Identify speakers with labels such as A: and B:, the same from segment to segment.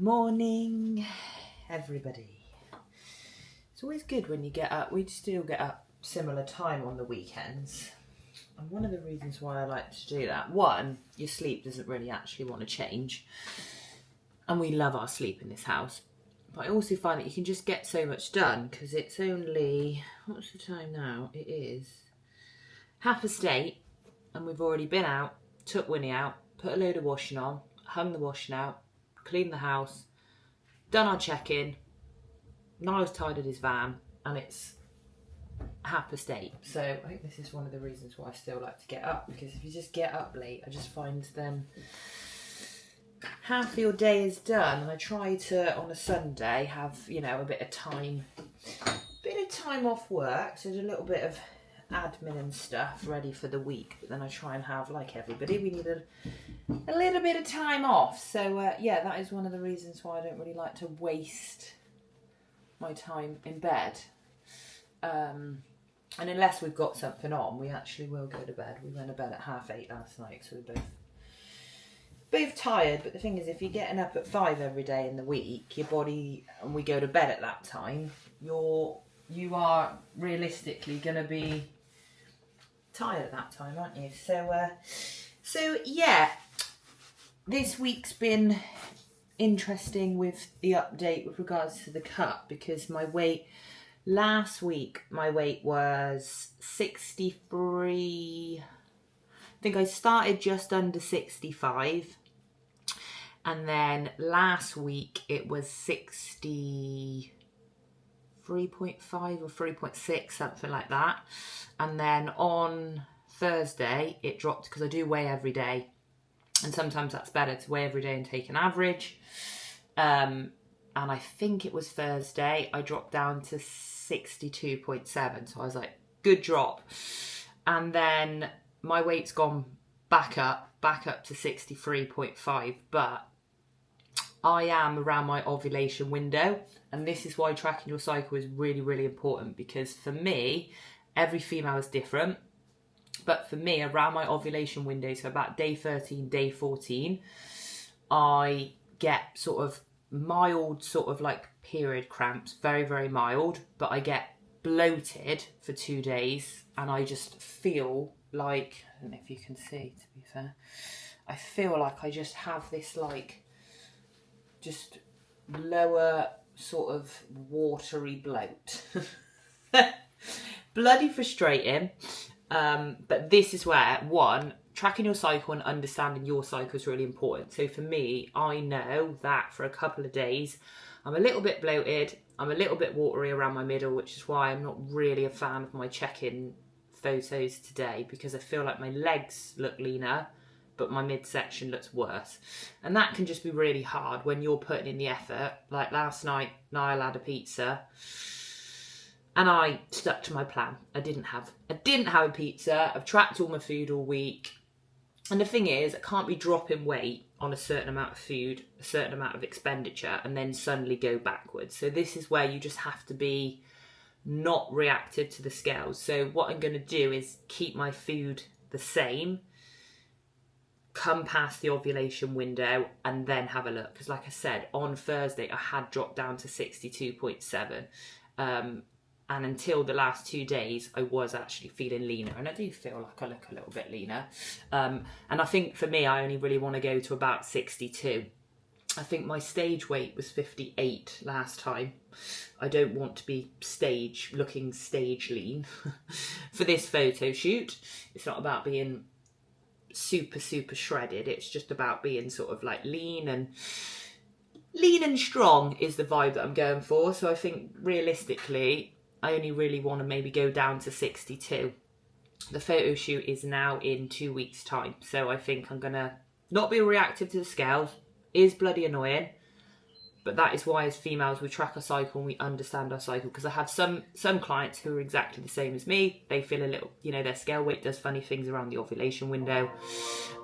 A: Morning, everybody. It's always good when you get up. We still get up similar time on the weekends. And one of the reasons why I like to do that, one, your sleep doesn't really actually want to change. And we love our sleep in this house. But I also find that you can just get so much done because it's only, what's the time now? It is 8:30 and we've already been out, took Winnie out, put a load of washing on, hung the washing out, cleaned the house, done our check-in, Niall's tidied his van, and it's 8:30. So I think this is one of the reasons why I still like to get up, because if you just get up late, I just find then half your day is done. And I try to, on a Sunday, have, a bit of time off work, so there's a little bit of admin and stuff ready for the week, but then I try and have, like everybody, we need a little bit of time off. So that is one of the reasons why I don't really like to waste my time in bed, and unless we've got something on, we actually will go to bed. We went to bed at 8:30 last night, so we're both tired. But the thing is, if you're getting up at 5 every day in the week, your body, and we go to bed at that time, you are realistically going to be tired at that time, aren't you? So yeah, this week's been interesting with the update with regards to the cut, because last week my weight was 63. I think I started just under 65, and then last week it was 63.5 or 3.6, something like that. And then on Thursday it dropped, because I do weigh every day, and sometimes that's better to weigh every day and take an average. And I think it was Thursday I dropped down to 62.7, so I was like, good drop. And then my weight's gone back up to 63.5, but I am around my ovulation window, and this is why tracking your cycle is really, really important, because for me, every female is different, but for me, around my ovulation window, so about day 13, day 14, I get sort of mild, sort of like period cramps, very, very mild, but I get bloated for 2 days, and I just feel like, I don't know if you can see, to be fair, I feel like I just have this like just lower sort of watery bloat. Bloody frustrating. But this is where, one, tracking your cycle and understanding your cycle is really important. So for me, I know that for a couple of days I'm a little bit bloated, I'm a little bit watery around my middle, which is why I'm not really a fan of my check-in photos today, because I feel like my legs look leaner but my midsection looks worse, and that can just be really hard when you're putting in the effort. Like last night, Niall had a pizza and I stuck to my plan. I didn't have a pizza. I've tracked all my food all week, and the thing is, I can't be dropping weight on a certain amount of food, a certain amount of expenditure, and then suddenly go backwards. So this is where you just have to be not reactive to the scales. So what I'm going to do is keep my food the same, come past the ovulation window, and then have a look. Because like I said, on Thursday I had dropped down to 62.7, and until the last 2 days I was actually feeling leaner, and I do feel like I look a little bit leaner, and I think for me I only really want to go to about 62. I think my stage weight was 58 last time. I don't want to be looking stage lean for this photo shoot. It's not about being super shredded, it's just about being sort of like lean and strong is the vibe that I'm going for. So I think realistically I only really want to maybe go down to 62. The photo shoot is now in 2 weeks time, so I think I'm gonna not be reactive to the scales. It is bloody annoying, but that is why as females we track our cycle and we understand our cycle. Because I have some clients who are exactly the same as me. They feel a little, their scale weight does funny things around the ovulation window.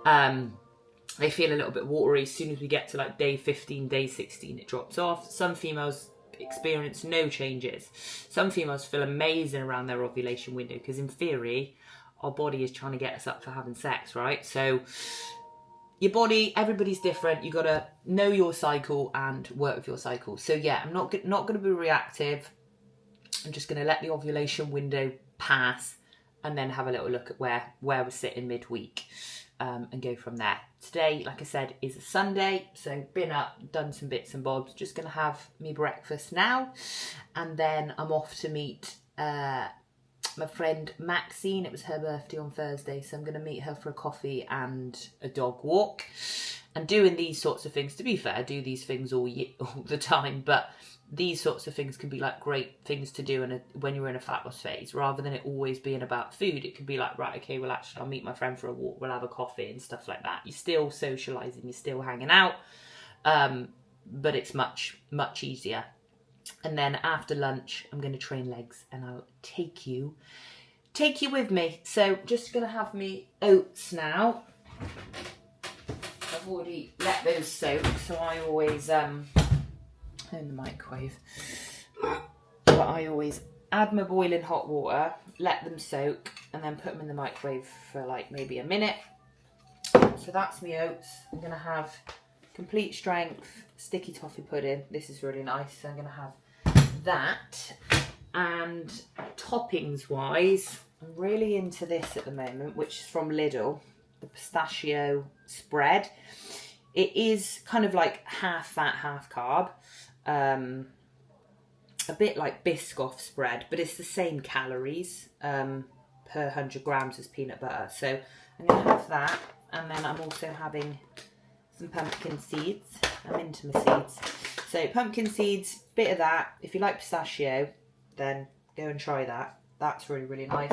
A: They feel a little bit watery. As soon as we get to like day 15, day 16, it drops off. Some females experience no changes. Some females feel amazing around their ovulation window, because in theory our body is trying to get us up for having sex, right? So your body, everybody's different. You got to know your cycle and work with your cycle. So yeah, I'm not going to be reactive. I'm just going to let the ovulation window pass and then have a little look at where we're sitting midweek, and go from there. Today, like I said, is a Sunday, so been up, done some bits and bobs. Just going to have me breakfast now, and then I'm off to meet my friend Maxine. It was her birthday on Thursday, so I'm going to meet her for a coffee and a dog walk. And doing these sorts of things, to be fair, I do these things all the time, but these sorts of things can be like great things to do when you're in a fat loss phase, rather than it always being about food. It can be like, right, okay, well actually I'll meet my friend for a walk, we'll have a coffee and stuff like that. You're still socialising, you're still hanging out, but it's much, much easier. And then after lunch, I'm going to train legs, and I'll take you with me. So just going to have me oats now. I've already let those soak, so I always in the microwave. But I always add my boiling hot water, let them soak, and then put them in the microwave for like maybe a minute. So that's my oats. I'm going to have complete strength sticky toffee pudding. This is really nice. So I'm going to have that. And toppings wise, I'm really into this at the moment, which is from Lidl, the pistachio spread. It is kind of like half fat, half carb. A bit like Biscoff spread, but it's the same calories per 100 grams as peanut butter. So I'm going to have that, and then I'm also having some pumpkin seeds. I'm into my seeds. So pumpkin seeds, bit of that. If you like pistachio, then go and try that. That's really, really nice.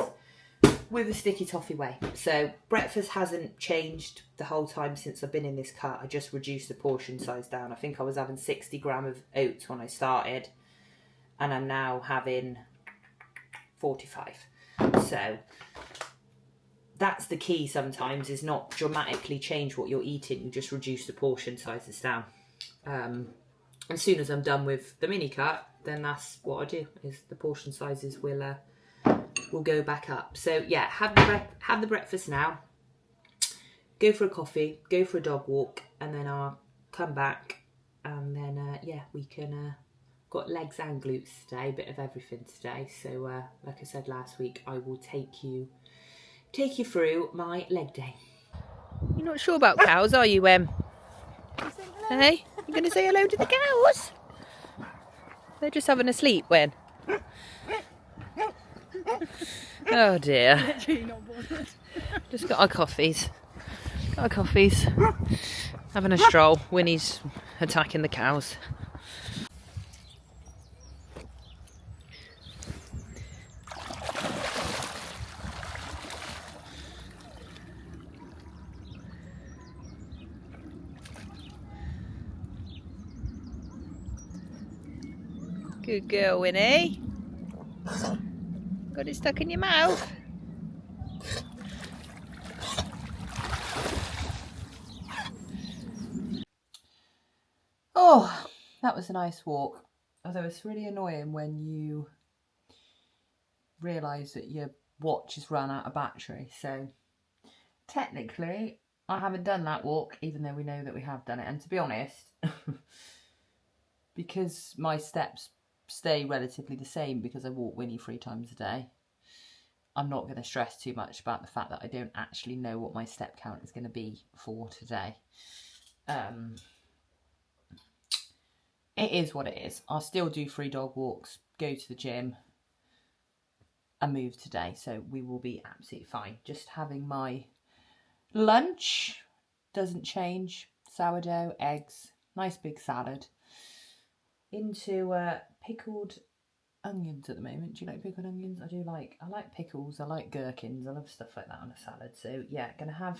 A: With a sticky toffee whey. So breakfast hasn't changed the whole time since I've been in this cut. I just reduced the portion size down. I think I was having 60 grams of oats when I started, and I'm now having 45. So that's the key sometimes, is not dramatically change what you're eating, you just reduce the portion sizes down. As soon as I'm done with the mini cut, then that's what I do, is the portion sizes will go back up. So yeah, have the breakfast now, go for a coffee, go for a dog walk, and then I'll come back, and then yeah, we can got legs and glutes today, a bit of everything today. So like I said last week, I will take you through my leg day. You're not sure about cows, are you, Em? Hey, you're going to say hello to the cows? They're just having a sleep, when? Oh dear. Just got our coffees. Having a stroll. Winnie's attacking the cows. Good girl, Winnie. Got it stuck in your mouth. Oh, that was a nice walk. Although it's really annoying when you realise that your watch has run out of battery. So technically, I haven't done that walk, even though we know that we have done it. And to be honest, because my steps stay relatively the same because I walk Winnie 3 times a day, I'm not going to stress too much about the fact that I don't actually know what my step count is going to be for today. It is what it is. I'll still do 3 dog walks, go to the gym, and move today. So we will be absolutely fine. Just having my lunch, doesn't change. Sourdough, eggs, nice big salad. Into pickled onions at the moment. Do you like pickled onions? I like pickles, I like gherkins, I love stuff like that on a salad. So yeah, gonna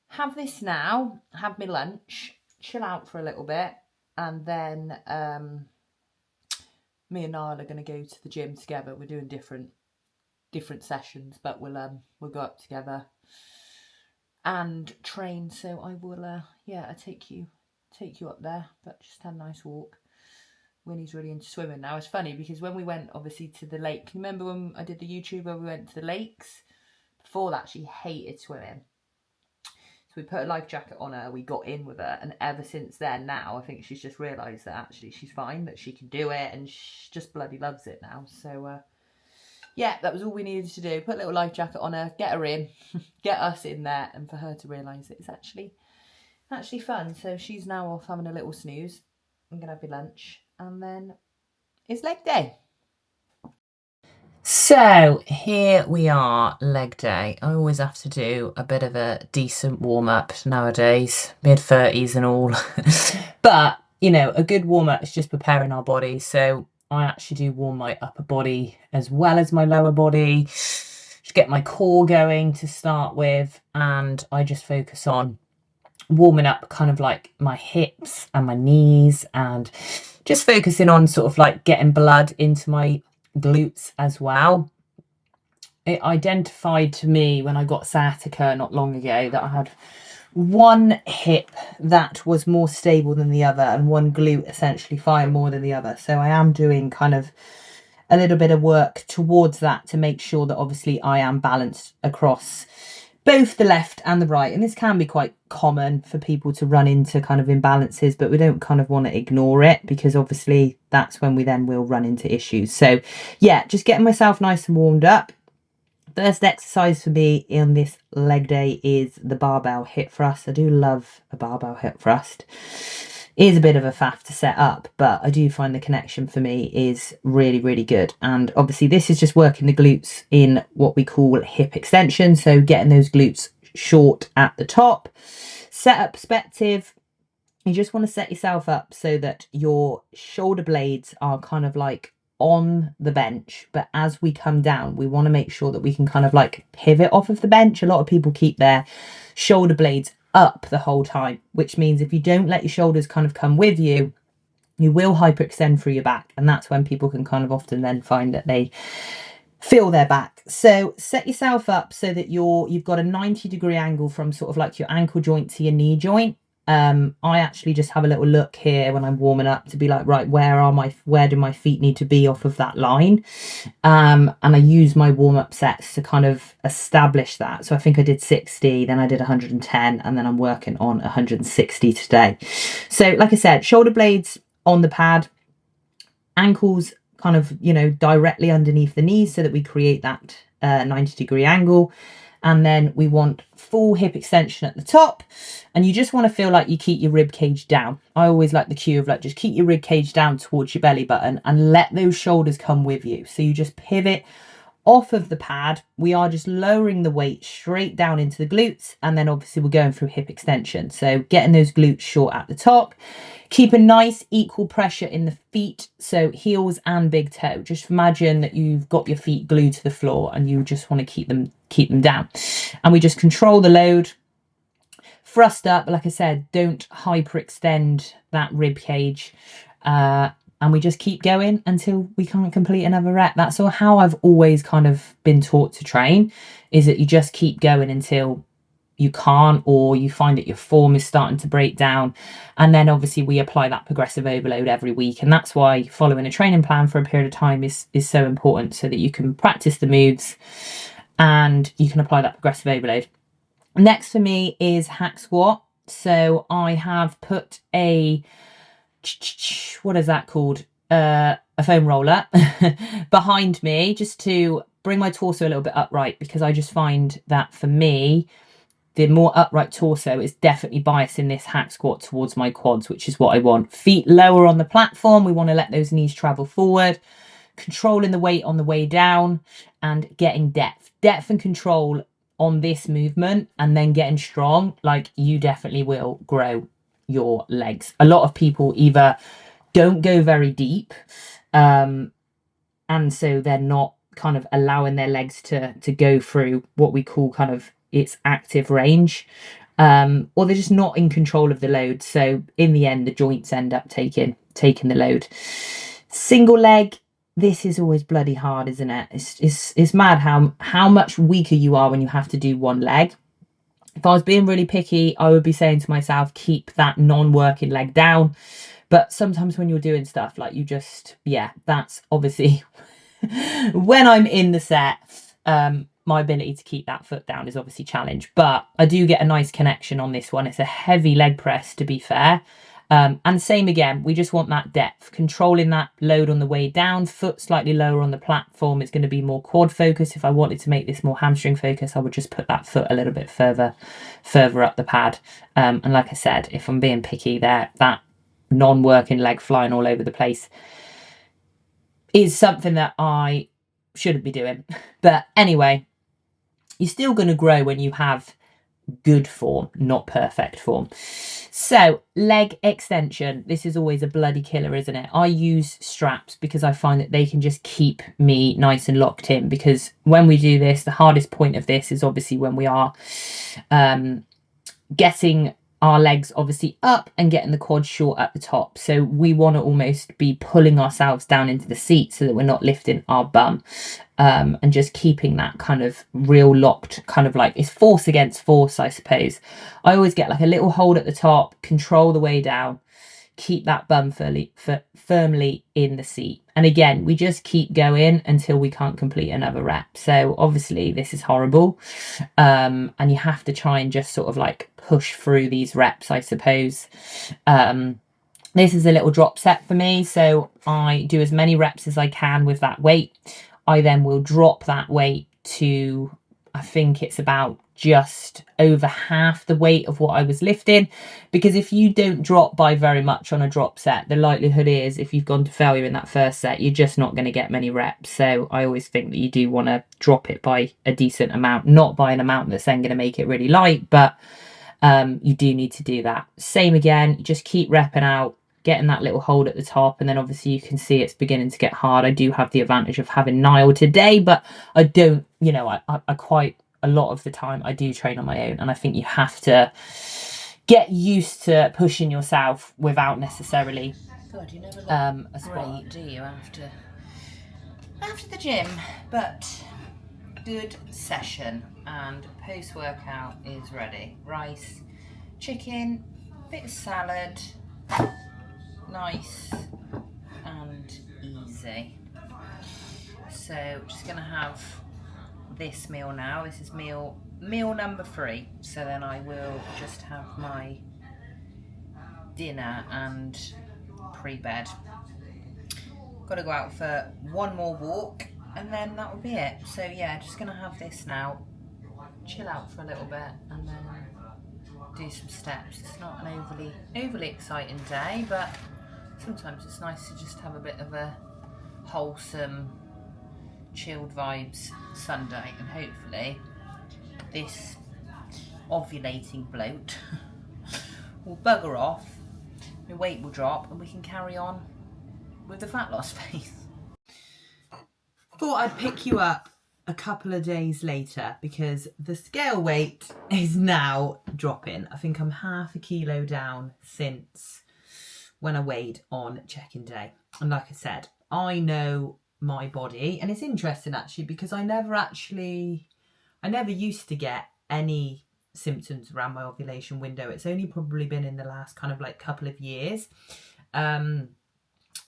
A: have this now, have my lunch, chill out for a little bit, and then me and Niall are gonna go to the gym together. We're doing different sessions, but we'll go up together and train. So I will I'll take you up there, but just have a nice walk. Winnie's really into swimming now. It's funny because when we went obviously to the lake, can you remember when I did the YouTube where we went to the lakes? Before that, she hated swimming. we put a life jacket on her, we got in with her, and ever since then now, I think she's just realised that actually she's fine, that she can do it, and she just bloody loves it now. So, yeah, that was all we needed to do. Put a little life jacket on her, get her in, get us in there, and for her to realise it's actually fun. So she's now off having a little snooze. I'm going to have your lunch, and then it's leg day. So here we are, leg day. I always have to do a bit of a decent warm-up nowadays, mid-30s and all. But, you know, a good warm-up is just preparing our body. So I actually do warm my upper body as well as my lower body. Just get my core going to start with, and I just focus on warming up kind of like my hips and my knees, and just focusing on sort of like getting blood into my glutes as well. It identified to me when I got sciatica not long ago that I had one hip that was more stable than the other, and one glute essentially firing more than the other. So I am doing kind of a little bit of work towards that to make sure that obviously I am balanced across both the left and the right. And this can be quite common for people to run into kind of imbalances, but we don't kind of want to ignore it, because obviously that's when we then will run into issues. So yeah, just getting myself nice and warmed up. First exercise for me on this leg day is the barbell hip thrust. I do love a barbell hip thrust. It is a bit of a faff to set up, but I do find the connection for me is really, really good. And obviously this is just working the glutes in what we call hip extension. So getting those glutes short at the top. Setup perspective, you just want to set yourself up so that your shoulder blades are kind of like on the bench, but as we come down, we want to make sure that we can kind of like pivot off of the bench. A lot of people keep their shoulder blades up the whole time, which means if you don't let your shoulders kind of come with you, you will hyperextend through your back, and that's when people can kind of often then find that they feel their back. So set yourself up so that you've got a 90-degree angle from sort of like your ankle joint to your knee joint. I actually just have a little look here when I'm warming up to be like, right, where do my feet need to be off of that line? And I use my warm-up sets to kind of establish that. So I think I did 60, then I did 110, and then I'm working on 160 today. So like I said, shoulder blades on the pad, ankles kind of, you know, directly underneath the knees so that we create that 90-degree angle. And then we want full hip extension at the top, and you just want to feel like you keep your rib cage down. I always like the cue of like, just keep your rib cage down towards your belly button and let those shoulders come with you. So you just pivot off of the pad. We are just lowering the weight straight down into the glutes, and then obviously we're going through hip extension. So getting those glutes short at the top. Keep a nice equal pressure in the feet, so heels and big toe. Just imagine that you've got your feet glued to the floor and you just want to keep them down. And we just control the load. Thrust up, like I said, don't hyperextend that rib cage. And we just keep going until we can't complete another rep. That's all how I've always kind of been taught to train, is that you just keep going until you can't, or you find that your form is starting to break down. And then obviously we apply that progressive overload every week. And that's why following a training plan for a period of time is so important, so that you can practice the moves and you can apply that progressive overload. Next for me is hack squat. So I have put what is that called? A foam roller behind me, just to bring my torso a little bit upright, because I just find that for me, the more upright torso is definitely biasing this hack squat towards my quads, which is what I want. Feet lower on the platform. We want to let those knees travel forward, controlling the weight on the way down, and getting depth and control on this movement, and then getting strong. Like, you definitely will grow your legs. A lot of people either don't go very deep, and so they're not kind of allowing their legs to go through what we call kind of its active range, or they're just not in control of the load. So in the end, the joints end up taking the load. Single leg, this is always bloody hard, isn't it? It's mad how much weaker you are when you have to do one leg. If I was being really picky, I would be saying to myself, keep that non-working leg down. But sometimes when you're doing stuff, like, you just, yeah, that's obviously when I'm in the set. my ability to keep that foot down is obviously challenged, but I do get a nice connection on this one. It's a heavy leg press, to be fair. And same again, we just want that depth, controlling that load on the way down, foot slightly lower on the platform. It's going to be more quad focus. If I wanted to make this more hamstring focus, I would just put that foot a little bit further up the pad. And like I said, if I'm being picky there, that non-working leg flying all over the place is something that I shouldn't be doing. But anyway, you're still going to grow when you have good form, not perfect form. So leg extension, this is always a bloody killer, isn't it? I use straps because I find that they can just keep me nice and locked in, because when we do this, the hardest point of this is obviously when we are getting our legs obviously up and getting the quad short at the top. So we want to almost be pulling ourselves down into the seat so that we're not lifting our bum, and just keeping that kind of real locked, kind of like it's force against force, I suppose. I always get like a little hold at the top, control the way down, keep that bum firmly in the seat. And again, we just keep going until we can't complete another rep. So obviously this is horrible. And you have to try and just sort of like push through these reps, I suppose. This is a little drop set for me. So I do as many reps as I can with that weight. I then will drop that weight to, I think it's about just over half the weight of what I was lifting, because if you don't drop by very much on a drop set, the likelihood is if you've gone to failure in that first set, you're just not going to get many reps. So I always think that you do want to drop it by a decent amount, not by an amount that's then going to make it really light, but you do need to do that. Same again, just keep repping out, getting that little hold at the top, and then obviously you can see it's beginning to get hard. I do have the advantage of having Niall today, but I don't, you know, I quite a lot of the time I do train on my own, and I think you have to get used to pushing yourself without necessarily
B: God, you never look
A: a squat.
B: great, do you, after the gym? But good session, and post-workout is ready. Rice, chicken, bit of salad, nice and easy. So just gonna have this meal now. This is meal number 3. So then I will just have my dinner and pre-bed. Got to go out for one more walk and then that will be it. So yeah, just gonna have this now, chill out for a little bit, and then do some steps. It's not an overly exciting day, but sometimes it's nice to just have a bit of a wholesome, chilled vibes Sunday, and hopefully this ovulating bloat will bugger off, my weight will drop, and we can carry on with the fat loss phase.
A: Thought I'd pick you up a couple of days later because the scale weight is now dropping. I think I'm half a kilo down since when I weighed on check-in day. And like I said, I know my body, and it's interesting actually because I never used to get any symptoms around my ovulation window. It's only probably been in the last kind of like couple of years.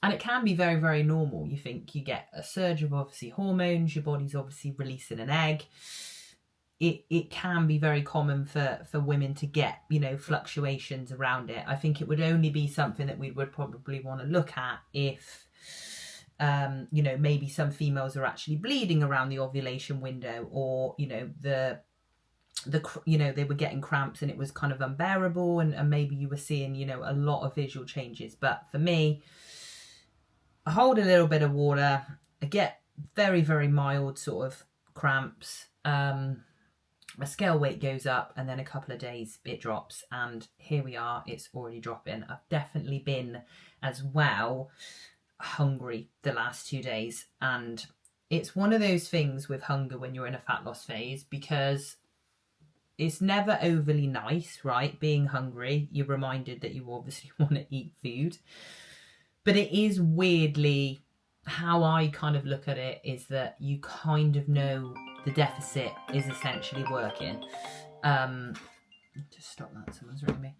A: And it can be very, very normal. You think you get a surge of obviously hormones, your body's obviously releasing an egg. It can be very common for women to get, you know, fluctuations around it. I think it would only be something that we would probably want to look at if, you know, maybe some females are actually bleeding around the ovulation window, or, you know, you know, they were getting cramps and it was kind of unbearable, and maybe you were seeing, you know, a lot of visual changes. But for me, I hold a little bit of water, I get very, very mild sort of cramps, my scale weight goes up, and then a couple of days it drops, and here we are, it's already dropping. I've definitely been as well hungry the last 2 days, and it's one of those things with hunger when you're in a fat loss phase, because it's never overly nice, right? Being hungry, you're reminded that you obviously want to eat food. But it is weirdly, how I kind of look at it is that you kind of know the deficit is essentially working. Just stop that, someone's ringing me.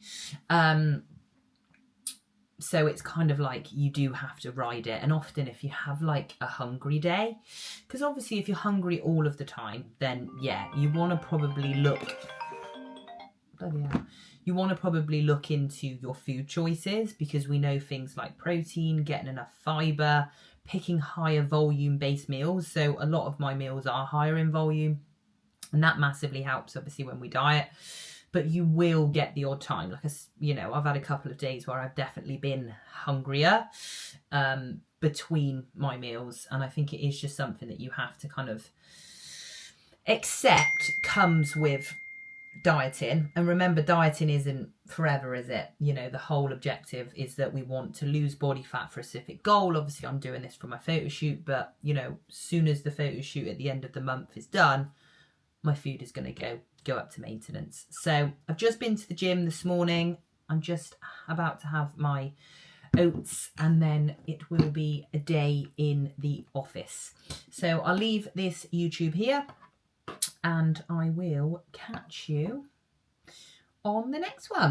A: So it's kind of like you do have to ride it. And often if you have like a hungry day, because obviously if you're hungry all of the time, then yeah, you want to probably look, you want to probably look into your food choices, because we know things like protein, getting enough fibre, picking higher volume based meals. So a lot of my meals are higher in volume, and that massively helps obviously when we diet. But you will get the odd time, like, you know, I've had a couple of days where I've definitely been hungrier between my meals, and I think it is just something that you have to kind of accept comes with dieting. And remember, dieting isn't forever, is it? You know, the whole objective is that we want to lose body fat for a specific goal. Obviously I'm doing this for my photo shoot, but you know, soon as the photo shoot at the end of the month is done, my food is going to go up to maintenance. So I've just been to the gym this morning. I'm just about to have my oats, and then it will be a day in the office. So I'll leave this YouTube here, and I will catch you on the next one.